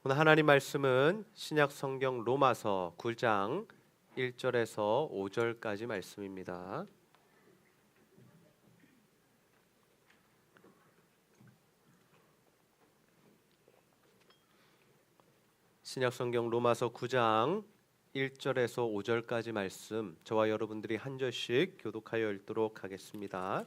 오늘 하나님 말씀은 신약 성경 로마서 9장 1절에서 5절까지 말씀입니다. 신약 성경 로마서 9장 1절에서 5절까지 말씀, 저와 여러분들이 한 절씩 교독하여 읽도록 하겠습니다.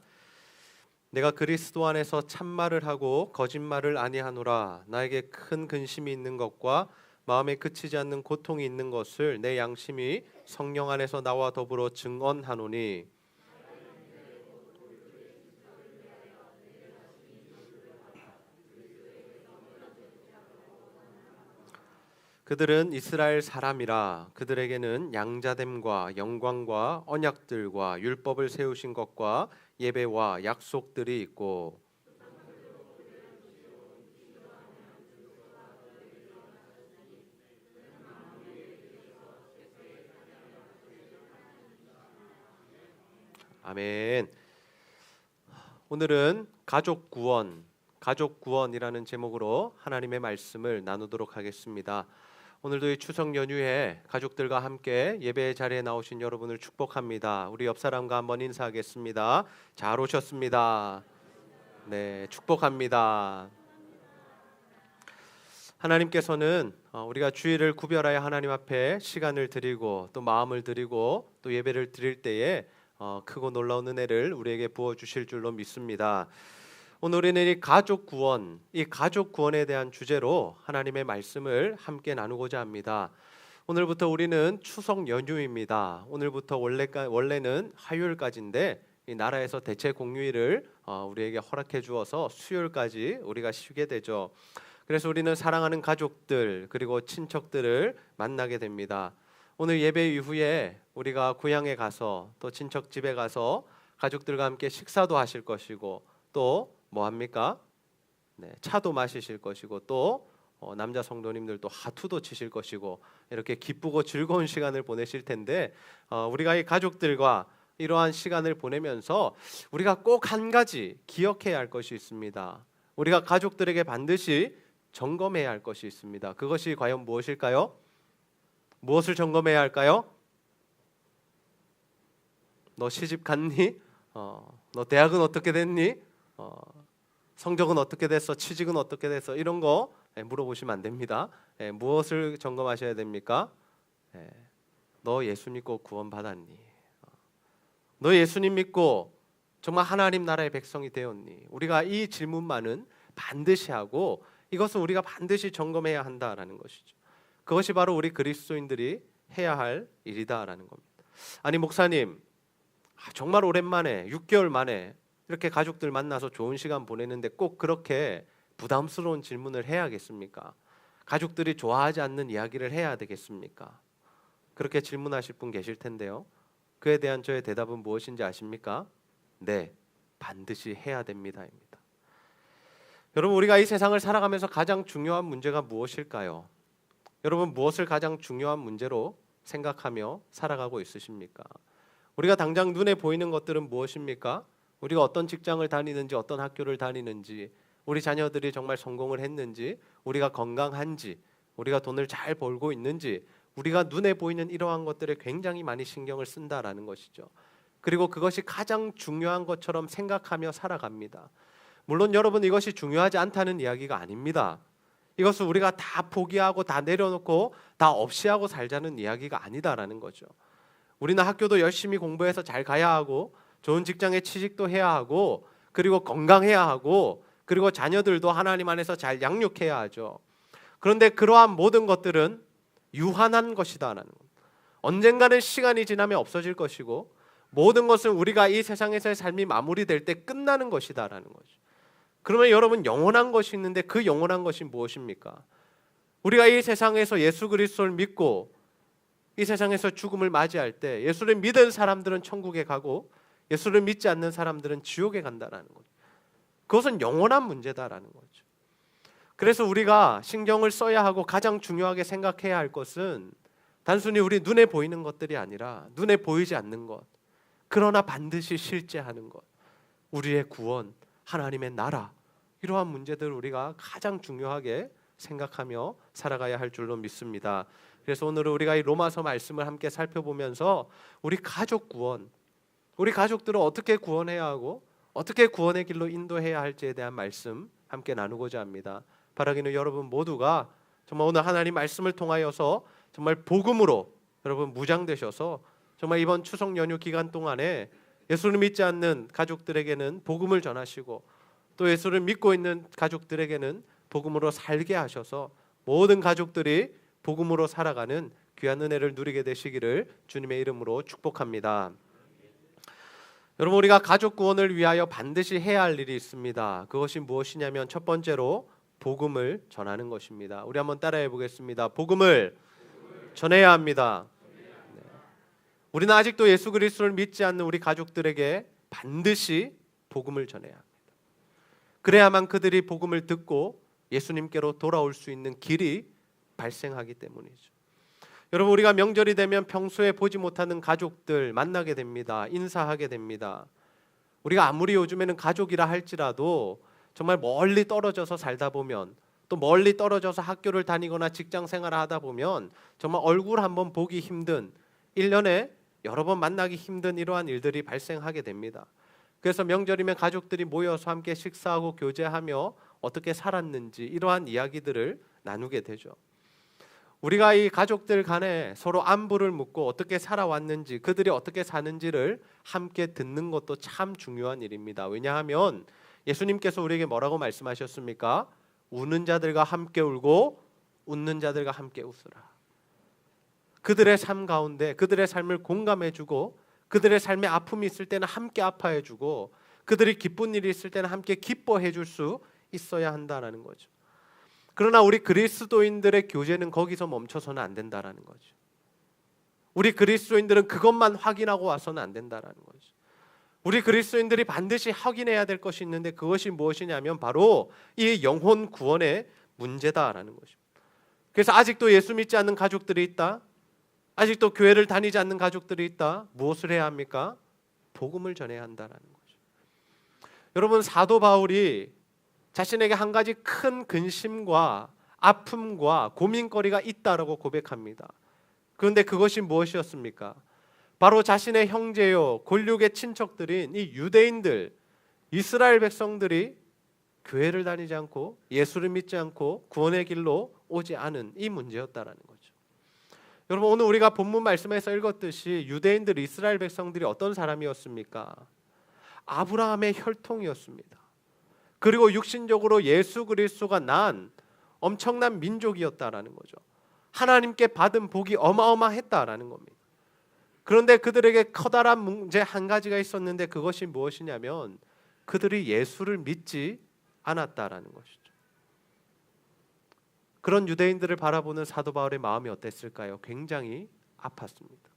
내가 그리스도 안에서 참말을 하고 거짓말을 아니하노라. 나에게 큰 근심이 있는 것과 마음에 그치지 않는 고통이 있는 것을 내 양심이 성령 안에서 나와 더불어 증언하노니, 그들은 이스라엘 사람이라. 그들에게는 양자됨과 영광과 언약들과 율법을 세우신 것과 예배와 약속들이 있고, 아멘. 오늘은 가족 구원이라는 제목으로 하나님의 말씀을 나누도록 하겠습니다. 오늘도 이 추석 연휴에 가족들과 함께 예배 자리에 나오신 여러분을 축복합니다. 우리 옆 사람과 한번 인사하겠습니다. 잘 오셨습니다. 네, 축복합니다. 하나님께서는 우리가 주일을 구별하여 하나님 앞에 시간을 드리고 또 마음을 드리고 또 예배를 드릴 때에 크고 놀라운 은혜를 우리에게 부어주실 줄로 믿습니다. 오늘 우리는 이 가족 구원에 대한 주제로 하나님의 말씀을 함께 나누고자 합니다. 오늘부터 우리는 추석 연휴입니다. 오늘부터 원래는 화요일까지인데 이 나라에서 대체 공휴일을 우리에게 허락해 주어서 수요일까지 우리가 쉬게 되죠. 그래서 우리는 사랑하는 가족들 그리고 친척들을 만나게 됩니다. 오늘 예배 이후에 우리가 고향에 가서 또 친척 집에 가서 가족들과 함께 식사도 하실 것이고 또 뭐 합니까? 네, 차도 마시실 것이고 또 남자 성도님들도 하투도 치실 것이고 이렇게 기쁘고 즐거운 시간을 보내실 텐데 우리가 이 가족들과 이러한 시간을 보내면서 우리가 꼭 한 가지 기억해야 할 것이 있습니다. 우리가 가족들에게 반드시 점검해야 할 것이 있습니다. 그것이 과연 무엇일까요? 무엇을 점검해야 할까요? 너 시집 갔니? 너 대학은 어떻게 됐니? 성적은 어떻게 됐어? 취직은 어떻게 됐어? 이런 거 물어보시면 안 됩니다. 무엇을 점검하셔야 됩니까? 너 예수 믿고 구원 받았니? 너 예수님 믿고 정말 하나님 나라의 백성이 되었니? 우리가 이 질문만은 반드시 하고 이것은 우리가 반드시 점검해야 한다라는 것이죠. 그것이 바로 우리 그리스도인들이 해야 할 일이다라는 겁니다. 아니 목사님, 정말 오랜만에 6개월 만에 이렇게 가족들 만나서 좋은 시간 보내는데 꼭 그렇게 부담스러운 질문을 해야겠습니까? 가족들이 좋아하지 않는 이야기를 해야 되겠습니까? 그렇게 질문하실 분 계실 텐데요. 그에 대한 저의 대답은 무엇인지 아십니까? 네, 반드시 해야 됩니다입니다. 여러분, 우리가 이 세상을 살아가면서 가장 중요한 문제가 무엇일까요? 여러분, 무엇을 가장 중요한 문제로 생각하며 살아가고 있으십니까? 우리가 당장 눈에 보이는 것들은 무엇입니까? 우리가 어떤 직장을 다니는지, 어떤 학교를 다니는지, 우리 자녀들이 정말 성공을 했는지, 우리가 건강한지, 우리가 돈을 잘 벌고 있는지, 우리가 눈에 보이는 이러한 것들에 굉장히 많이 신경을 쓴다라는 것이죠. 그리고 그것이 가장 중요한 것처럼 생각하며 살아갑니다. 물론 여러분, 이것이 중요하지 않다는 이야기가 아닙니다. 이것을 우리가 다 포기하고 다 내려놓고 다 없이 하고 살자는 이야기가 아니다라는 거죠. 우리는 학교도 열심히 공부해서 잘 가야 하고 좋은 직장에 취직도 해야 하고 그리고 건강해야 하고 그리고 자녀들도 하나님 안에서 잘 양육해야 하죠. 그런데 그러한 모든 것들은 유한한 것이다라는 겁니다. 언젠가는 시간이 지나면 없어질 것이고 모든 것은 우리가 이 세상에서의 삶이 마무리될 때 끝나는 것이다라는 거죠. 그러면 여러분, 영원한 것이 있는데 그 영원한 것이 무엇입니까? 우리가 이 세상에서 예수 그리스도를 믿고 이 세상에서 죽음을 맞이할 때 예수를 믿은 사람들은 천국에 가고 예수를 믿지 않는 사람들은 지옥에 간다라는 거죠. 그것은 영원한 문제다라는 거죠. 그래서 우리가 신경을 써야 하고 가장 중요하게 생각해야 할 것은 단순히 우리 눈에 보이는 것들이 아니라 눈에 보이지 않는 것, 그러나 반드시 실제하는 것, 우리의 구원, 하나님의 나라, 이러한 문제들을 우리가 가장 중요하게 생각하며 살아가야 할 줄로 믿습니다. 그래서 오늘 우리가 이 로마서 말씀을 함께 살펴보면서 우리 가족 구원, 우리 가족들을 어떻게 구원해야 하고 어떻게 구원의 길로 인도해야 할지에 대한 말씀 함께 나누고자 합니다. 바라기는 여러분 모두가 정말 오늘 하나님 말씀을 통하여서 정말 복음으로 여러분 무장되셔서 정말 이번 추석 연휴 기간 동안에 예수를 믿지 않는 가족들에게는 복음을 전하시고 또 예수를 믿고 있는 가족들에게는 복음으로 살게 하셔서 모든 가족들이 복음으로 살아가는 귀한 은혜를 누리게 되시기를 주님의 이름으로 축복합니다. 여러분, 우리가 가족 구원을 위하여 반드시 해야 할 일이 있습니다. 그것이 무엇이냐면 첫 번째로 복음을 전하는 것입니다. 우리 한번 따라해 보겠습니다. 복음을 전해야 합니다. 네. 우리는 아직도 예수 그리스도를 믿지 않는 우리 가족들에게 반드시 복음을 전해야 합니다. 그래야만 그들이 복음을 듣고 예수님께로 돌아올 수 있는 길이 발생하기 때문이죠. 여러분, 우리가 명절이 되면 평소에 보지 못하는 가족들 만나게 됩니다. 인사하게 됩니다. 우리가 아무리 요즘에는 가족이라 할지라도 정말 멀리 떨어져서 살다 보면 또 멀리 떨어져서 학교를 다니거나 직장 생활을 하다 보면 정말 얼굴 한번 보기 힘든 1년에 여러 번 만나기 힘든 이러한 일들이 발생하게 됩니다. 그래서 명절이면 가족들이 모여서 함께 식사하고 교제하며 어떻게 살았는지 이러한 이야기들을 나누게 되죠. 우리가 이 가족들 간에 서로 안부를 묻고 어떻게 살아왔는지 그들이 어떻게 사는지를 함께 듣는 것도 참 중요한 일입니다. 왜냐하면 예수님께서 우리에게 뭐라고 말씀하셨습니까? 우는 자들과 함께 울고 웃는 자들과 함께 웃으라. 그들의 삶 가운데 그들의 삶을 공감해주고 그들의 삶에 아픔이 있을 때는 함께 아파해주고 그들이 기쁜 일이 있을 때는 함께 기뻐해줄 수 있어야 한다는 거죠. 그러나 우리 그리스도인들의 교제는 거기서 멈춰서는 안 된다는 거죠. 우리 그리스도인들은 그것만 확인하고 와서는 안 된다는 거죠. 우리 그리스도인들이 반드시 확인해야 될 것이 있는데 그것이 무엇이냐면 바로 이 영혼 구원의 문제다라는 것입니다. 그래서 아직도 예수 믿지 않는 가족들이 있다. 아직도 교회를 다니지 않는 가족들이 있다. 무엇을 해야 합니까? 복음을 전해야 한다는 거죠. 여러분, 사도 바울이 자신에게 한 가지 큰 근심과 아픔과 고민거리가 있다라고 고백합니다. 그런데 그것이 무엇이었습니까? 바로 자신의 형제요 골육의 친척들인 이 유대인들, 이스라엘 백성들이 교회를 다니지 않고 예수를 믿지 않고 구원의 길로 오지 않은 이 문제였다라는 거죠. 여러분, 오늘 우리가 본문 말씀에서 읽었듯이 유대인들, 이스라엘 백성들이 어떤 사람이었습니까? 아브라함의 혈통이었습니다. 그리고 육신적으로 예수 그리스도가 난 엄청난 민족이었다라는 거죠. 하나님께 받은 복이 어마어마했다라는 겁니다. 그런데 그들에게 커다란 문제 한 가지가 있었는데 그것이 무엇이냐면 그들이 예수를 믿지 않았다라는 것이죠. 그런 유대인들을 바라보는 사도 바울의 마음이 어땠을까요? 굉장히 아팠습니다.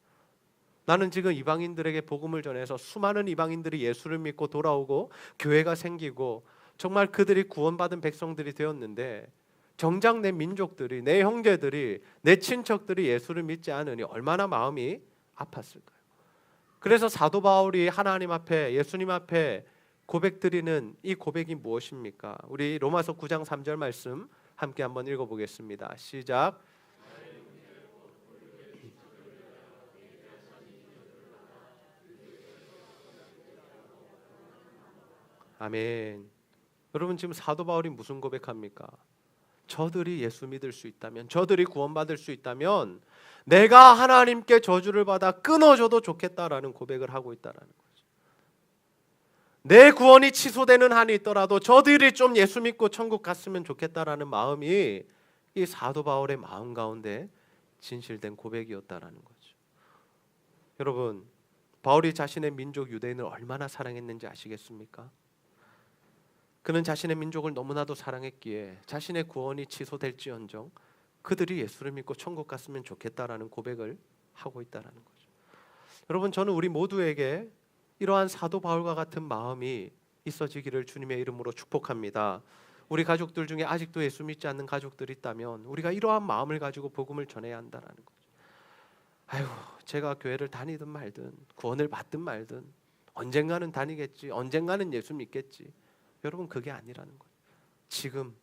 나는 지금 이방인들에게 복음을 전해서 수많은 이방인들이 예수를 믿고 돌아오고 교회가 생기고 정말 그들이 구원받은 백성들이 되었는데 정작 내 민족들이, 내 형제들이, 내 친척들이 예수를 믿지 않으니 얼마나 마음이 아팠을까요? 그래서 사도 바울이 하나님 앞에, 예수님 앞에 고백드리는 이 고백이 무엇입니까? 우리 로마서 9장 3절 말씀 함께 한번 읽어보겠습니다. 시작. 아멘. 여러분, 지금 사도 바울이 무슨 고백합니까? 저들이 예수 믿을 수 있다면, 저들이 구원받을 수 있다면 내가 하나님께 저주를 받아 끊어져도 좋겠다라는 고백을 하고 있다라는 거죠. 내 구원이 취소되는 한이 있더라도 저들이 좀 예수 믿고 천국 갔으면 좋겠다라는 마음이 이 사도 바울의 마음 가운데 진실된 고백이었다라는 거죠. 여러분, 바울이 자신의 민족 유대인을 얼마나 사랑했는지 아시겠습니까? 그는 자신의 민족을 너무나도 사랑했기에 자신의 구원이 취소될지언정 그들이 예수를 믿고 천국 갔으면 좋겠다라는 고백을 하고 있다라는 거죠. 여러분, 저는 우리 모두에게 이러한 사도 바울과 같은 마음이 있어지기를 주님의 이름으로 축복합니다. 우리 가족들 중에 아직도 예수 믿지 않는 가족들이 있다면 우리가 이러한 마음을 가지고 복음을 전해야 한다는 거죠. 아유, 제가 교회를 다니든 말든 구원을 받든 말든 언젠가는 다니겠지, 언젠가는 예수 믿겠지. 여러분, 그게 아니라는 거예요. 지금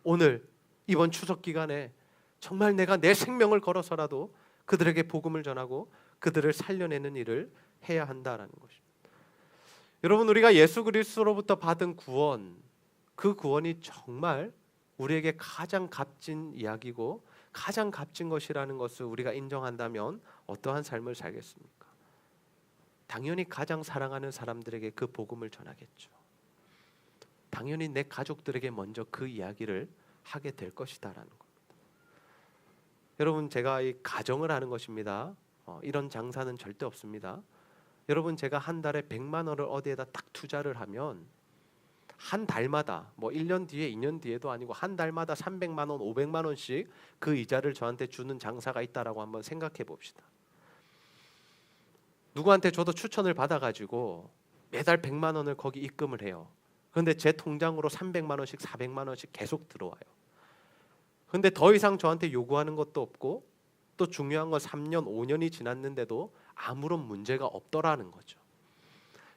오늘 이번 추석 기간에 정말 내가 내 생명을 걸어서라도 그들에게 복음을 전하고 그들을 살려내는 일을 해야 한다라는 것입니다. 여러분, 우리가 예수 그리스도로부터 받은 구원, 그 구원이 정말 우리에게 가장 값진 이야기고 가장 값진 것이라는 것을 우리가 인정한다면 어떠한 삶을 살겠습니까? 당연히 가장 사랑하는 사람들에게 그 복음을 전하겠죠. 당연히 내 가족들에게 먼저 그 이야기를 하게 될 것이다라는 겁니다. 여러분, 제가 이 가정을 하는 것입니다. 이런 장사는 절대 없습니다. 여러분, 제가 한 달에 100만 원을 어디에다 딱 투자를 하면 한 달마다 1년 뒤에 2년 뒤에도 아니고 한 달마다 300만 원, 500만 원씩 그 이자를 저한테 주는 장사가 있다라고 한번 생각해 봅시다. 누구한테 저도 추천을 받아가지고 매달 100만 원을 거기 입금을 해요. 그런데 제 통장으로 300만 원씩 400만 원씩 계속 들어와요. 그런데 더 이상 저한테 요구하는 것도 없고 또 중요한 건 3년, 5년이 지났는데도 아무런 문제가 없더라는 거죠.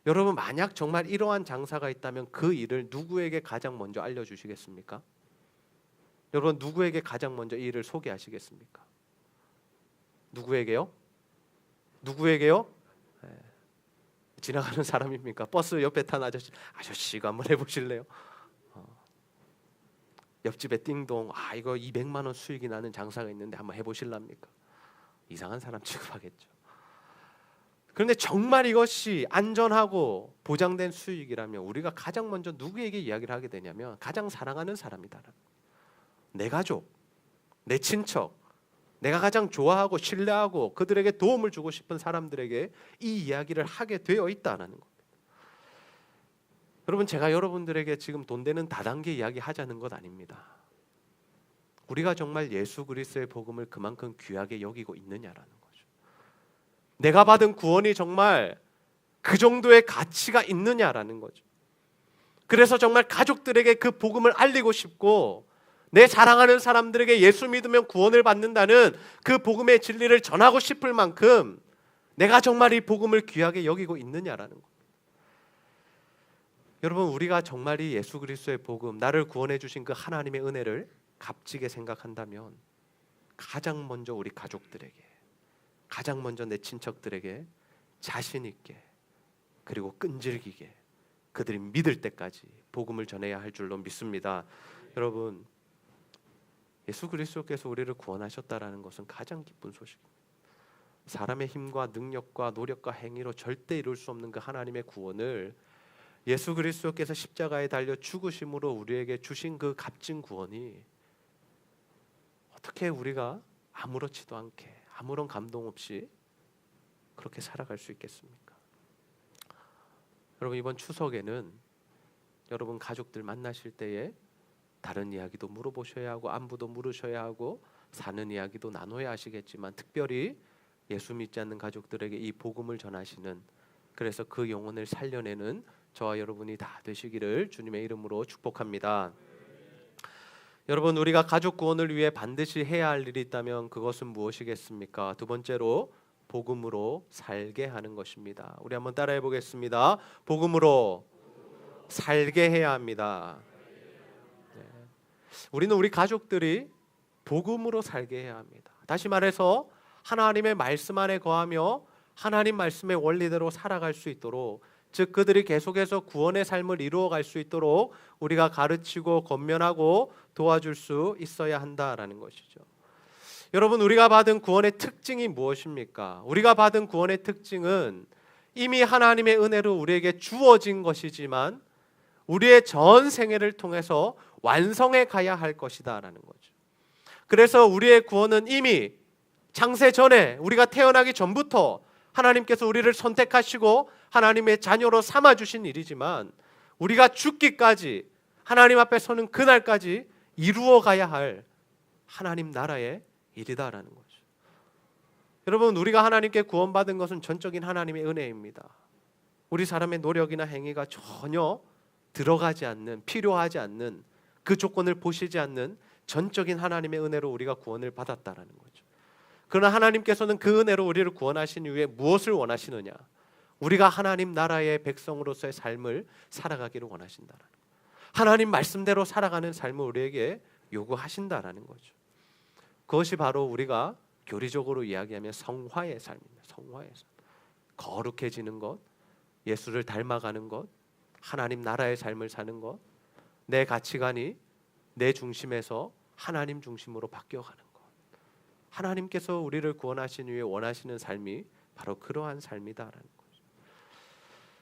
여러분, 만약 정말 이러한 장사가 있다면 그 일을 누구에게 가장 먼저 알려주시겠습니까? 여러분, 누구에게 가장 먼저 이 일을 소개하시겠습니까? 누구에게요? 누구에게요? 지나가는 사람입니까? 버스 옆에 탄 아저씨 이거 한번 해보실래요? 옆집에 띵동, 이거 200만 원 수익이 나는 장사가 있는데 한번 해보실랍니까? 이상한 사람 취급하겠죠. 그런데 정말 이것이 안전하고 보장된 수익이라면 우리가 가장 먼저 누구에게 이야기를 하게 되냐면 가장 사랑하는 사람이다. 내 가족, 내 친척, 내가 가장 좋아하고 신뢰하고 그들에게 도움을 주고 싶은 사람들에게 이 이야기를 하게 되어 있다는 겁니다. 여러분, 제가 여러분들에게 지금 돈 되는 다단계 이야기 하자는 것 아닙니다. 우리가 정말 예수 그리스도의 복음을 그만큼 귀하게 여기고 있느냐라는 거죠. 내가 받은 구원이 정말 그 정도의 가치가 있느냐라는 거죠. 그래서 정말 가족들에게 그 복음을 알리고 싶고 내 사랑하는 사람들에게 예수 믿으면 구원을 받는다는 그 복음의 진리를 전하고 싶을 만큼 내가 정말 이 복음을 귀하게 여기고 있느냐라는 것. 여러분, 우리가 정말 이 예수 그리스도의 복음, 나를 구원해 주신 그 하나님의 은혜를 값지게 생각한다면 가장 먼저 우리 가족들에게, 가장 먼저 내 친척들에게 자신 있게 그리고 끈질기게 그들이 믿을 때까지 복음을 전해야 할 줄로 믿습니다. 여러분, 예수 그리스도께서 우리를 구원하셨다라는 것은 가장 기쁜 소식입니다. 사람의 힘과 능력과 노력과 행위로 절대 이룰 수 없는 그 하나님의 구원을 예수 그리스도께서 십자가에 달려 죽으심으로 우리에게 주신 그 값진 구원이 어떻게 우리가 아무렇지도 않게 아무런 감동 없이 그렇게 살아갈 수 있겠습니까? 여러분, 이번 추석에는 여러분 가족들 만나실 때에 다른 이야기도 물어보셔야 하고 안부도 물으셔야 하고 사는 이야기도 나눠야 하시겠지만 특별히 예수 믿지 않는 가족들에게 이 복음을 전하시는, 그래서 그 영혼을 살려내는 저와 여러분이 다 되시기를 주님의 이름으로 축복합니다. 여러분, 우리가 가족 구원을 위해 반드시 해야 할 일이 있다면 그것은 무엇이겠습니까? 두 번째로 복음으로 살게 하는 것입니다. 우리 한번 따라해 보겠습니다. 복음으로 살게 해야 합니다. 네. 우리는 우리 가족들이 복음으로 살게 해야 합니다. 다시 말해서 하나님의 말씀 안에 거하며 하나님 말씀의 원리대로 살아갈 수 있도록, 즉 그들이 계속해서 구원의 삶을 이루어갈 수 있도록 우리가 가르치고 권면하고 도와줄 수 있어야 한다라는 것이죠. 여러분, 우리가 받은 구원의 특징이 무엇입니까? 우리가 받은 구원의 특징은 이미 하나님의 은혜로 우리에게 주어진 것이지만 우리의 전 생애를 통해서 완성해 가야 할 것이다라는 거죠. 그래서 우리의 구원은 이미 창세 전에, 우리가 태어나기 전부터 하나님께서 우리를 선택하시고 하나님의 자녀로 삼아주신 일이지만 우리가 죽기까지 하나님 앞에 서는 그날까지 이루어가야 할 하나님 나라의 일이다라는 거죠. 여러분, 우리가 하나님께 구원받은 것은 전적인 하나님의 은혜입니다. 우리 사람의 노력이나 행위가 전혀 들어가지 않는, 필요하지 않는, 그 조건을 보시지 않는 전적인 하나님의 은혜로 우리가 구원을 받았다라는 거죠. 그러나 하나님께서는 그 은혜로 우리를 구원하신 이후에 무엇을 원하시느냐? 우리가 하나님 나라의 백성으로서의 삶을 살아가기를 원하신다라는 거예요. 하나님 말씀대로 살아가는 삶을 우리에게 요구하신다라는 거죠. 그것이 바로 우리가 교리적으로 이야기하면 성화의 삶입니다. 성화의 삶. 거룩해지는 것, 예수를 닮아가는 것, 하나님 나라의 삶을 사는 것, 내 가치관이 내 중심에서 하나님 중심으로 바뀌어가는 것. 하나님께서 우리를 구원하신 후에 원하시는 삶이 바로 그러한 삶이다라는 거죠.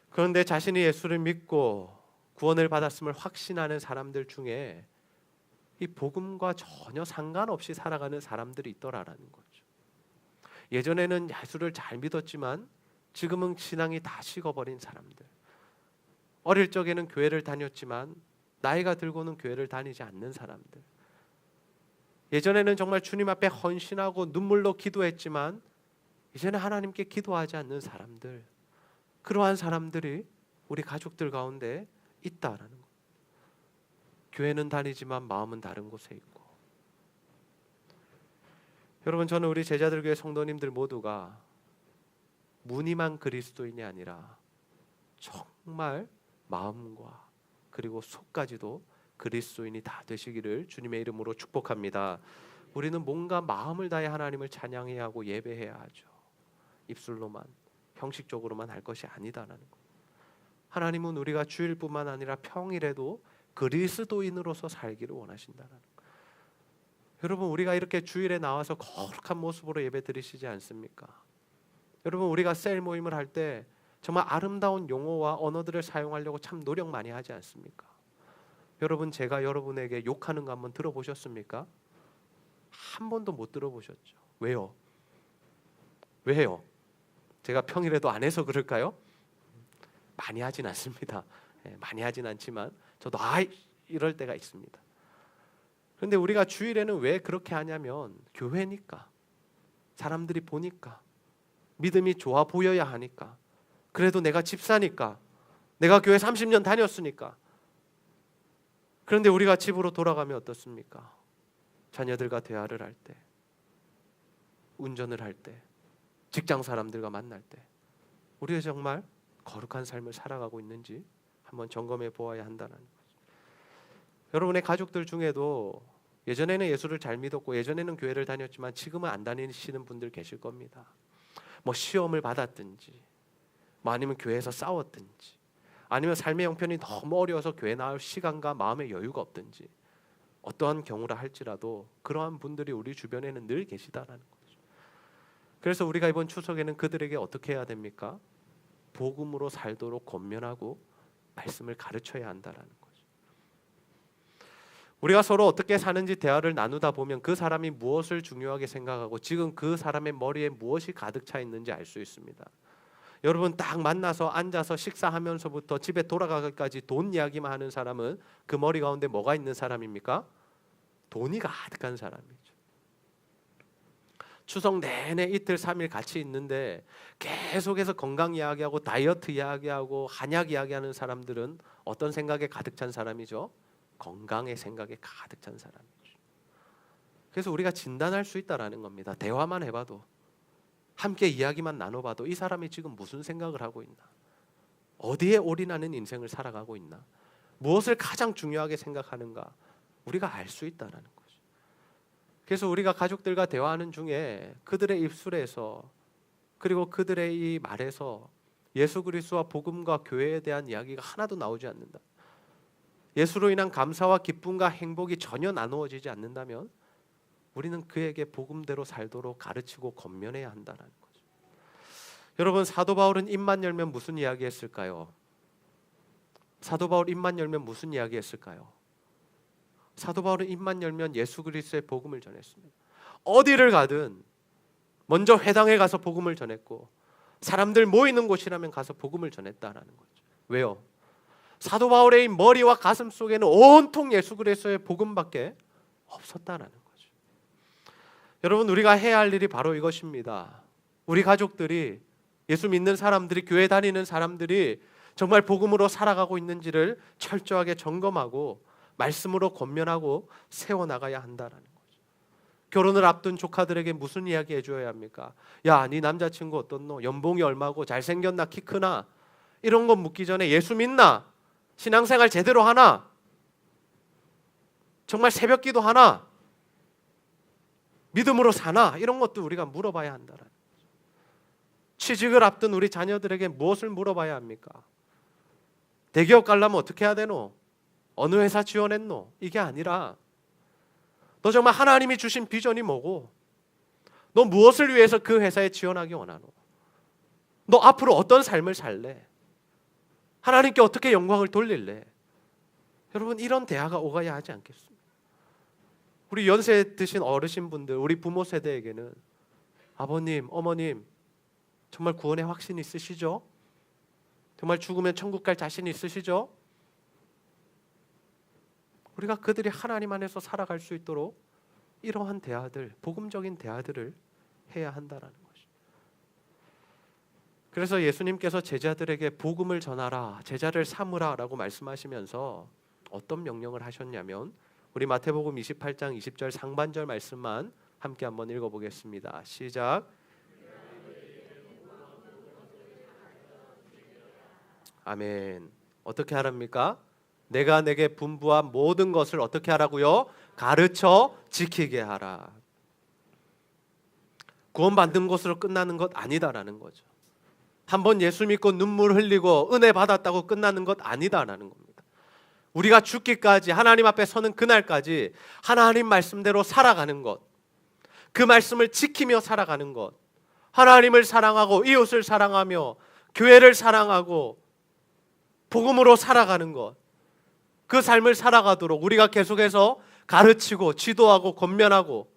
그런데 자신이 예수를 믿고 구원을 받았음을 확신하는 사람들 중에 이 복음과 전혀 상관없이 살아가는 사람들이 있더라라는 거죠. 예전에는 예수를 잘 믿었지만 지금은 신앙이 다 식어버린 사람들. 어릴 적에는 교회를 다녔지만 나이가 들고는 교회를 다니지 않는 사람들. 예전에는 정말 주님 앞에 헌신하고 눈물로 기도했지만 이제는 하나님께 기도하지 않는 사람들. 그러한 사람들이 우리 가족들 가운데 있다라는 것. 교회는 다니지만 마음은 다른 곳에 있고. 여러분, 저는 우리 제자들 교회 성도님들 모두가 무늬만 그리스도인이 아니라 정말 마음과 그리고 속까지도 그리스도인이 다 되시기를 주님의 이름으로 축복합니다. 우리는 뭔가 마음을 다해 하나님을 찬양해야 하고 예배해야 하죠. 입술로만 형식적으로만 할 것이 아니다라는 것. 하나님은 우리가 주일뿐만 아니라 평일에도 그리스도인으로서 살기를 원하신다는 것. 여러분, 우리가 이렇게 주일에 나와서 거룩한 모습으로 예배 드리시지 않습니까? 여러분, 우리가 셀 모임을 할 때 정말 아름다운 용어와 언어들을 사용하려고 참 노력 많이 하지 않습니까? 여러분, 제가 여러분에게 욕하는 거 한번 들어보셨습니까? 한 번도 못 들어보셨죠. 왜요? 왜요? 제가 평일에도 안 해서 그럴까요? 많이 하진 않습니다. 많이 하진 않지만 저도 이럴 때가 있습니다. 그런데 우리가 주일에는 왜 그렇게 하냐면 교회니까, 사람들이 보니까, 믿음이 좋아 보여야 하니까, 그래도 내가 집사니까, 내가 교회 30년 다녔으니까. 그런데 우리가 집으로 돌아가면 어떻습니까? 자녀들과 대화를 할 때, 운전을 할 때, 직장 사람들과 만날 때 우리가 정말 거룩한 삶을 살아가고 있는지 한번 점검해 보아야 한다는 거죠. 여러분의 가족들 중에도 예전에는 예수를 잘 믿었고 예전에는 교회를 다녔지만 지금은 안 다니시는 분들 계실 겁니다. 뭐 시험을 받았든지, 뭐 아니면 교회에서 싸웠든지, 아니면 삶의 형편이 너무 어려워서 교회 나올 시간과 마음의 여유가 없든지, 어떠한 경우라 할지라도 그러한 분들이 우리 주변에는 늘 계시다라는 거죠. 그래서 우리가 이번 추석에는 그들에게 어떻게 해야 됩니까? 복음으로 살도록 권면하고 말씀을 가르쳐야 한다라는 거죠. 우리가 서로 어떻게 사는지 대화를 나누다 보면 그 사람이 무엇을 중요하게 생각하고 지금 그 사람의 머리에 무엇이 가득 차 있는지 알 수 있습니다. 여러분, 딱 만나서 앉아서 식사하면서부터 집에 돌아가기까지 돈 이야기만 하는 사람은 그 머리 가운데 뭐가 있는 사람입니까? 돈이 가득한 사람이죠. 추석 내내 이틀 3일 같이 있는데 계속해서 건강 이야기하고 다이어트 이야기하고 한약 이야기하는 사람들은 어떤 생각에 가득 찬 사람이죠? 건강의 생각에 가득 찬 사람이죠. 그래서 우리가 진단할 수 있다라는 겁니다. 대화만 해봐도, 함께 이야기만 나눠봐도 이 사람이 지금 무슨 생각을 하고 있나, 어디에 올인하는 인생을 살아가고 있나, 무엇을 가장 중요하게 생각하는가 우리가 알 수 있다라는 거죠. 그래서 우리가 가족들과 대화하는 중에 그들의 입술에서, 그리고 그들의 이 말에서 예수 그리스도와 복음과 교회에 대한 이야기가 하나도 나오지 않는다, 예수로 인한 감사와 기쁨과 행복이 전혀 나누어지지 않는다면 우리는 그에게 복음대로 살도록 가르치고 권면해야 한다는 거죠. 여러분, 사도 바울은 입만 열면 무슨 이야기 했을까요? 사도 바울 입만 열면 무슨 이야기 했을까요? 사도 바울은 입만 열면 예수 그리스도의 복음을 전했습니다. 어디를 가든 먼저 회당에 가서 복음을 전했고, 사람들 모이는 곳이라면 가서 복음을 전했다라는 거죠. 왜요? 사도 바울의 머리와 가슴 속에는 온통 예수 그리스도의 복음밖에 없었다라는 거죠. 여러분, 우리가 해야 할 일이 바로 이것입니다. 우리 가족들이, 예수 믿는 사람들이, 교회 다니는 사람들이 정말 복음으로 살아가고 있는지를 철저하게 점검하고 말씀으로 권면하고 세워나가야 한다는 거죠. 결혼을 앞둔 조카들에게 무슨 이야기 해줘야 합니까? 야, 네 남자친구 어떻노? 연봉이 얼마고? 잘생겼나? 키 크나? 이런 거 묻기 전에 예수 믿나? 신앙생활 제대로 하나? 정말 새벽 기도하나? 믿음으로 사나? 이런 것도 우리가 물어봐야 한다라는 거죠. 취직을 앞둔 우리 자녀들에게 무엇을 물어봐야 합니까? 대기업 가려면 어떻게 해야 되노? 어느 회사 지원했노? 이게 아니라 너 정말 하나님이 주신 비전이 뭐고, 너 무엇을 위해서 그 회사에 지원하기 원하노? 너 앞으로 어떤 삶을 살래? 하나님께 어떻게 영광을 돌릴래? 여러분, 이런 대화가 오가야 하지 않겠습니까? 우리 연세 드신 어르신분들, 우리 부모 세대에게는 아버님, 어머님 정말 구원의 확신 있으시죠? 정말 죽으면 천국 갈 자신 있으시죠? 우리가 그들이 하나님 안에서 살아갈 수 있도록 이러한 대화들, 복음적인 대화들을 해야 한다라는 것이. 그래서 예수님께서 제자들에게 복음을 전하라, 제자를 삼으라 라고 말씀하시면서 어떤 명령을 하셨냐면, 우리 마태복음 28장 20절 상반절 말씀만 함께 한번 읽어보겠습니다. 시작. 아멘. 어떻게 하랍니까? 내가 내게 분부한 모든 것을 어떻게 하라고요? 가르쳐 지키게 하라. 구원받는 것으로 끝나는 것 아니다라는 거죠. 한번 예수 믿고 눈물 흘리고 은혜 받았다고 끝나는 것 아니다라는 겁니다. 우리가 죽기까지, 하나님 앞에 서는 그날까지 하나님 말씀대로 살아가는 것, 그 말씀을 지키며 살아가는 것, 하나님을 사랑하고 이웃을 사랑하며 교회를 사랑하고 복음으로 살아가는 것, 그 삶을 살아가도록 우리가 계속해서 가르치고 지도하고 권면하고,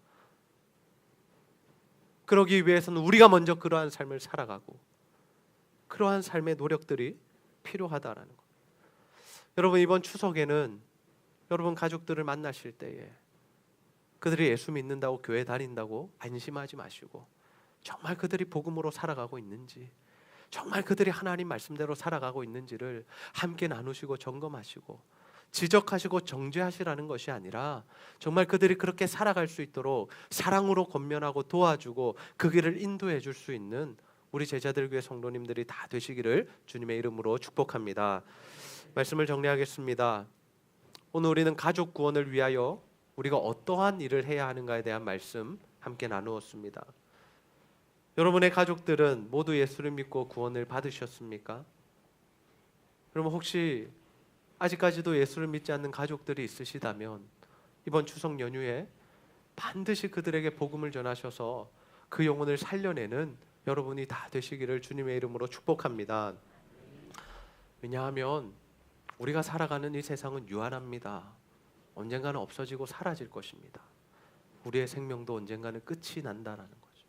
그러기 위해서는 우리가 먼저 그러한 삶을 살아가고 그러한 삶의 노력들이 필요하다라는 것. 여러분, 이번 추석에는 여러분 가족들을 만나실 때에 그들이 예수 믿는다고 교회 다닌다고 안심하지 마시고, 정말 그들이 복음으로 살아가고 있는지, 정말 그들이 하나님 말씀대로 살아가고 있는지를 함께 나누시고 점검하시고 지적하시고 정죄하시라는 것이 아니라, 정말 그들이 그렇게 살아갈 수 있도록 사랑으로 권면하고 도와주고 그 길을 인도해 줄 수 있는 우리 제자들 교회 성도님들이 다 되시기를 주님의 이름으로 축복합니다. 말씀을 정리하겠습니다. 오늘 우리는 가족 구원을 위하여 우리가 어떠한 일을 해야 하는가에 대한 말씀 함께 나누었습니다. 여러분의 가족들은 모두 예수를 믿고 구원을 받으셨습니까? 여러분, 혹시 아직까지도 예수를 믿지 않는 가족들이 있으시다면 이번 추석 연휴에 반드시 그들에게 복음을 전하셔서 그 영혼을 살려내는 여러분이 다 되시기를 주님의 이름으로 축복합니다. 왜냐하면 우리가 살아가는 이 세상은 유한합니다. 언젠가는 없어지고 사라질 것입니다. 우리의 생명도 언젠가는 끝이 난다라는 거죠.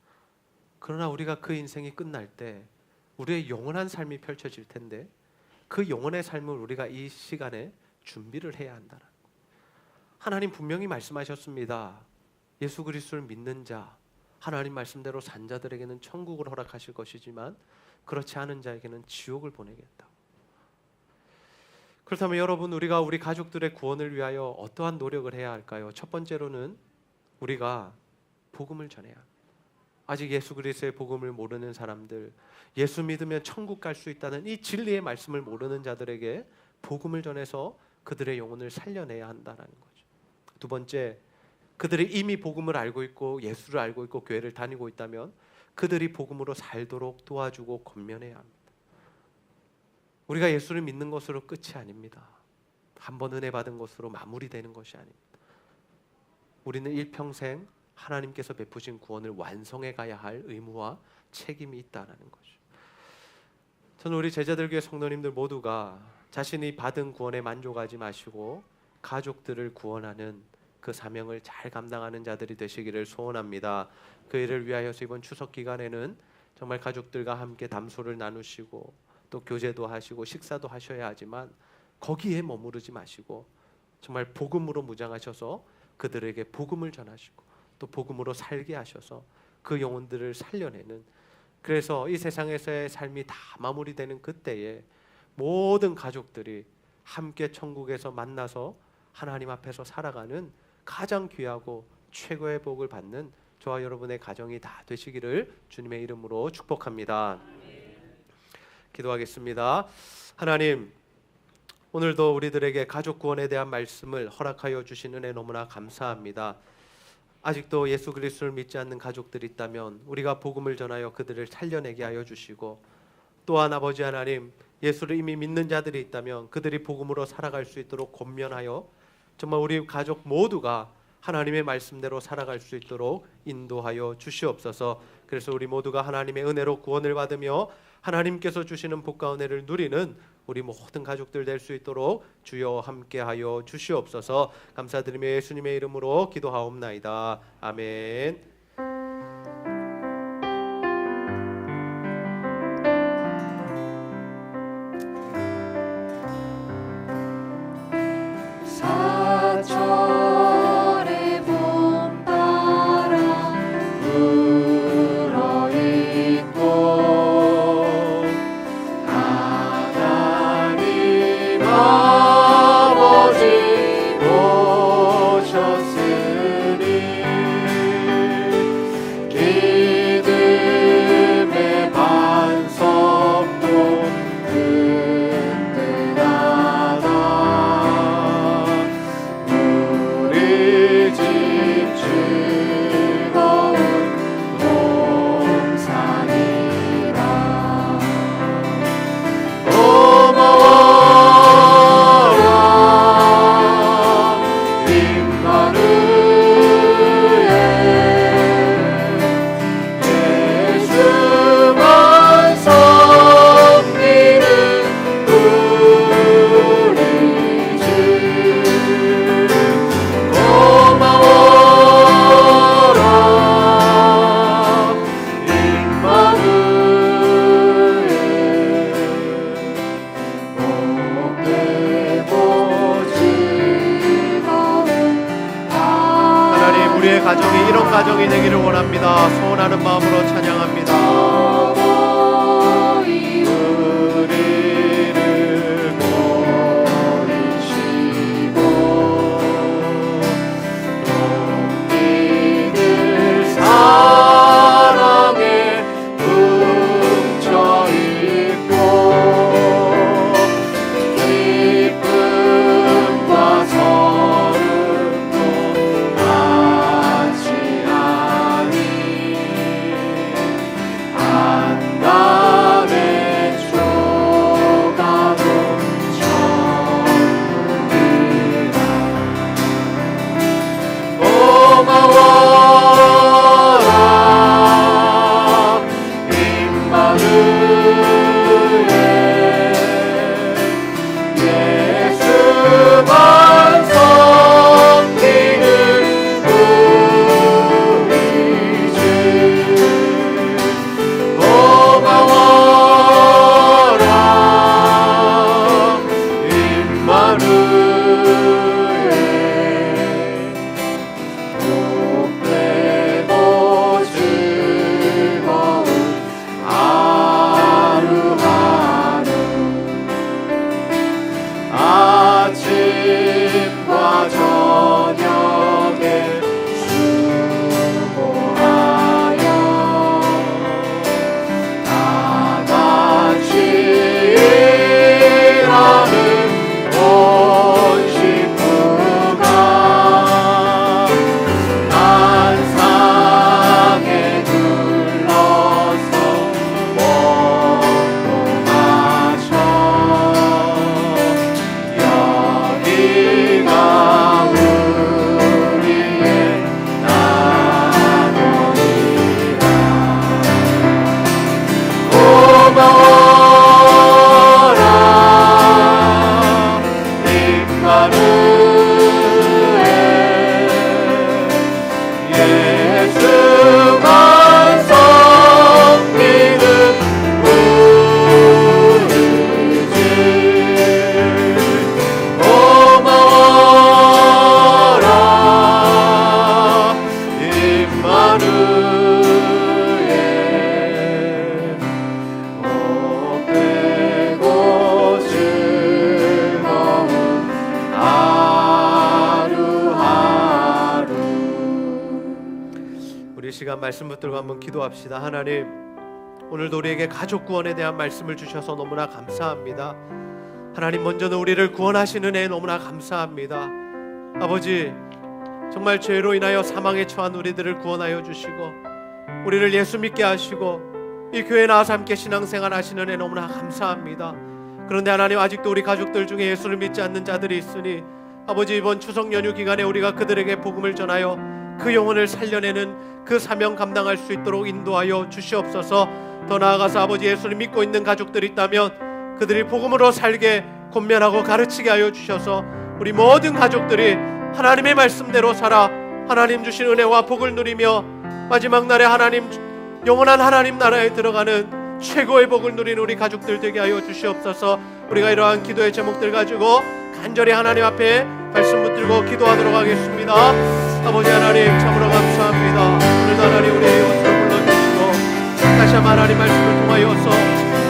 그러나 우리가 그 인생이 끝날 때 우리의 영원한 삶이 펼쳐질 텐데, 그 영혼의 삶을 우리가 이 시간에 준비를 해야 한다는 거예요. 하나님 분명히 말씀하셨습니다. 예수 그리스도를 믿는 자, 하나님 말씀대로 산 자들에게는 천국을 허락하실 것이지만 그렇지 않은 자에게는 지옥을 보내겠다. 그렇다면 여러분, 우리가 우리 가족들의 구원을 위하여 어떠한 노력을 해야 할까요? 첫 번째로는 우리가 복음을 전해야 합니다. 아직 예수 그리스도의 복음을 모르는 사람들, 예수 믿으면 천국 갈 수 있다는 이 진리의 말씀을 모르는 자들에게 복음을 전해서 그들의 영혼을 살려내야 한다는 거죠. 두 번째, 그들이 이미 복음을 알고 있고 예수를 알고 있고 교회를 다니고 있다면 그들이 복음으로 살도록 도와주고 권면해야 합니다. 우리가 예수를 믿는 것으로 끝이 아닙니다. 한 번 은혜 받은 것으로 마무리되는 것이 아닙니다. 우리는 일평생 하나님께서 베푸신 구원을 완성해 가야 할 의무와 책임이 있다는 거죠. 저는 우리 제자들교회 성도님들 모두가 자신이 받은 구원에 만족하지 마시고 가족들을 구원하는 그 사명을 잘 감당하는 자들이 되시기를 소원합니다. 그 일을 위하여서 이번 추석 기간에는 정말 가족들과 함께 담소를 나누시고 또 교제도 하시고 식사도 하셔야 하지만 거기에 머무르지 마시고 정말 복음으로 무장하셔서 그들에게 복음을 전하시고 또 복음으로 살게 하셔서 그 영혼들을 살려내는, 그래서 이 세상에서의 삶이 다 마무리되는 그때에 모든 가족들이 함께 천국에서 만나서 하나님 앞에서 살아가는 가장 귀하고 최고의 복을 받는 저와 여러분의 가정이 다 되시기를 주님의 이름으로 축복합니다. 기도하겠습니다. 하나님, 오늘도 우리들에게 가족 구원에 대한 말씀을 허락하여 주신 은혜 너무나 감사합니다. 아직도 예수 그리스도를 믿지 않는 가족들이 있다면 우리가 복음을 전하여 그들을 살려내게 하여 주시고, 또한 아버지 하나님, 예수를 이미 믿는 자들이 있다면 그들이 복음으로 살아갈 수 있도록 권면하여 정말 우리 가족 모두가 하나님의 말씀대로 살아갈 수 있도록 인도하여 주시옵소서. 그래서 우리 모두가 하나님의 은혜로 구원을 받으며 하나님께서 주시는 복과 은혜를 누리는 우리 모든 가족들 될 수 있도록 주여 함께하여 주시옵소서. 감사드리며 예수님의 이름으로 기도하옵나이다. 아멘. 가정이 이런 가정이 되기를 원합니다. 소원하는 마음으로 찬양합니다. 우리를 버리시고 우리를 사랑에 뭉쳐있고 기쁨과 서름도 시간 말씀 붙들고 한번 기도합시다. 하나님, 오늘도 우리에게 가족 구원에 대한 말씀을 주셔서 너무나 감사합니다. 하나님 먼저는 우리를 구원하시는 애 너무나 감사합니다. 아버지, 정말 죄로 인하여 사망에 처한 우리들을 구원하여 주시고 우리를 예수 믿게 하시고 이 교회 나와서 함께 신앙생활 하시는 애 너무나 감사합니다. 그런데 하나님, 아직도 우리 가족들 중에 예수를 믿지 않는 자들이 있으니 아버지, 이번 추석 연휴 기간에 우리가 그들에게 복음을 전하여 그 영혼을 살려내는 그 사명 감당할 수 있도록 인도하여 주시옵소서. 더 나아가서 아버지, 예수를 믿고 있는 가족들이 있다면 그들이 복음으로 살게 권면하고 가르치게 하여 주셔서 우리 모든 가족들이 하나님의 말씀대로 살아 하나님 주신 은혜와 복을 누리며 마지막 날에 하나님, 영원한 하나님 나라에 들어가는 최고의 복을 누리는 우리 가족들 되게 하여 주시옵소서. 우리가 이러한 기도의 제목들 가지고 간절히 하나님 앞에 말씀 붙들고 기도하도록 하겠습니다. 아버지 하나님, 참으로 감사합니다. 오늘도 하나님 우리의 영혼을 불러주시고 다시 한번 하나님 말씀을 통하여서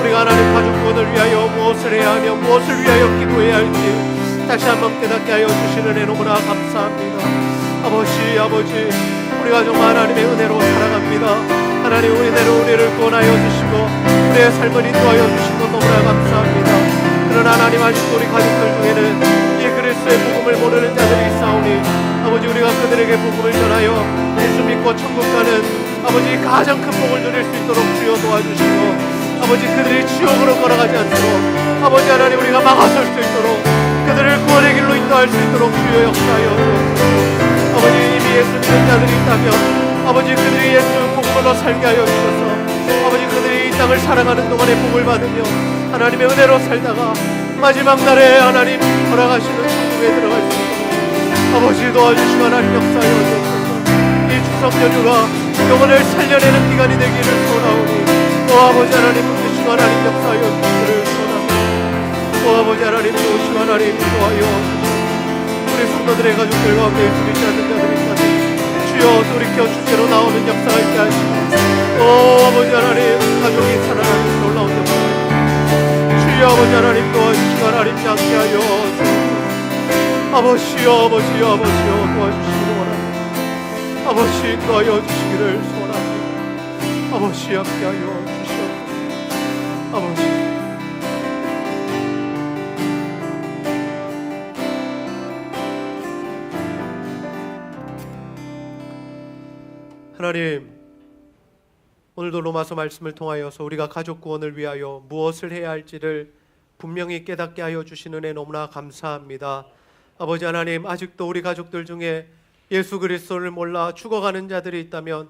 우리가 하나님 가족 구원을 위하여 무엇을 해야 하며 무엇을 위하여 기도해야 할지 다시 한번 깨닫게 하여 주시는 애 너무나 감사합니다. 아버지, 우리가 정말 하나님의 은혜로 살아갑니다. 하나님, 은혜로 우리를 구원하여 주시고 우리의 삶을 인도하여 주신 것 너무나 감사합니다. 그러나 하나님, 아직도 우리 가족들 중에는 이 그리스도의 복음을 모르는 자들이 있사오니 아버지, 우리가 그들에게 복음을 전하여 예수 믿고 천국 가는 아버지 가장 큰 복을 누릴 수 있도록 주여 도와주시고 아버지, 그들이 지옥으로 걸어가지 않도록 아버지 하나님, 우리가 막아설 수 있도록 그들을 구원의 길로 인도할 수 있도록 주여 역사하여 주옵소서. 아버지, 이미 예수 믿는 자들이 있다면 아버지, 그들이 예수 복음으로 살게 하여 주셔서 아버지, 그들이 이 땅을 살아가는 동안에 복을 받으며 하나님의 은혜로 살다가 마지막 날에 하나님 돌아가시는 천국에 들어갈 수 있도록 아버지 도와주시고 하나님 역사하여 주옵소서. 이 추석 연휴가 영혼을 살려내는 기간이 되기를 소원하오니 아버지 하나님 붙드시고 하나님 역사하여 주시기를 소원합니다. 아버지 하나님 도우시고 하나님 도와여 주시고 우리 성도들의 가족들 가운데 예수 믿지 않는 자들이 있다면 주여 돌이켜 주께로 나오는 역사가 있게 하시고 아버지 하나님, 가족이 살아나는 놀라운 역사 주여 아버지 하나님 도와주시고 하나님 잡게 하여 주옵소서. 아버지여 도와주시기를 원합니다. 아버지 인도하여 주시기를 소원합니다. 아버지 함께 하여 주시옵소서. 아버지, 하나님, 오늘도 로마서 말씀을 통하여서 우리가 가족 구원을 위하여 무엇을 해야 할지를 분명히 깨닫게 하여 주시는 애 너무나 감사합니다. 아버지 하나님, 아직도 우리 가족들 중에 예수 그리스도를 몰라 죽어가는 자들이 있다면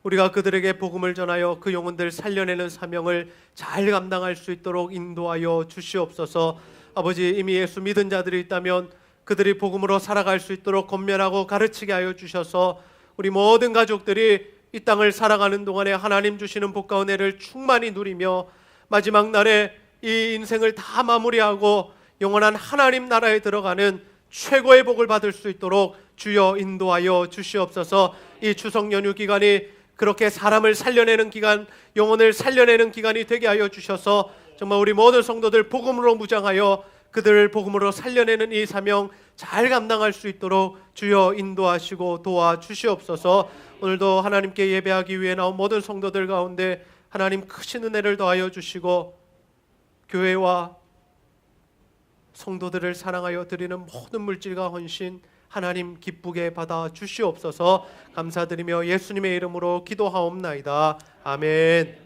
우리가 그들에게 복음을 전하여 그 영혼들 살려내는 사명을 잘 감당할 수 있도록 인도하여 주시옵소서. 아버지, 이미 예수 믿은 자들이 있다면 그들이 복음으로 살아갈 수 있도록 권면하고 가르치게 하여 주셔서 우리 모든 가족들이 이 땅을 살아가는 동안에 하나님 주시는 복과 은혜를 충만히 누리며 마지막 날에 이 인생을 다 마무리하고 영원한 하나님 나라에 들어가는 최고의 복을 받을 수 있도록 주여 인도하여 주시옵소서. 이 추석 연휴 기간이 그렇게 사람을 살려내는 기간, 영혼을 살려내는 기간이 되게 하여 주셔서 정말 우리 모든 성도들 복음으로 무장하여 그들을 복음으로 살려내는 이 사명 잘 감당할 수 있도록 주여 인도하시고 도와주시옵소서. 오늘도 하나님께 예배하기 위해 나온 모든 성도들 가운데 하나님 크신 은혜를 더하여 주시고 교회와 성도들을 사랑하여 드리는 모든 물질과 헌신 하나님 기쁘게 받아 주시옵소서. 감사드리며 예수님의 이름으로 기도하옵나이다. 아멘.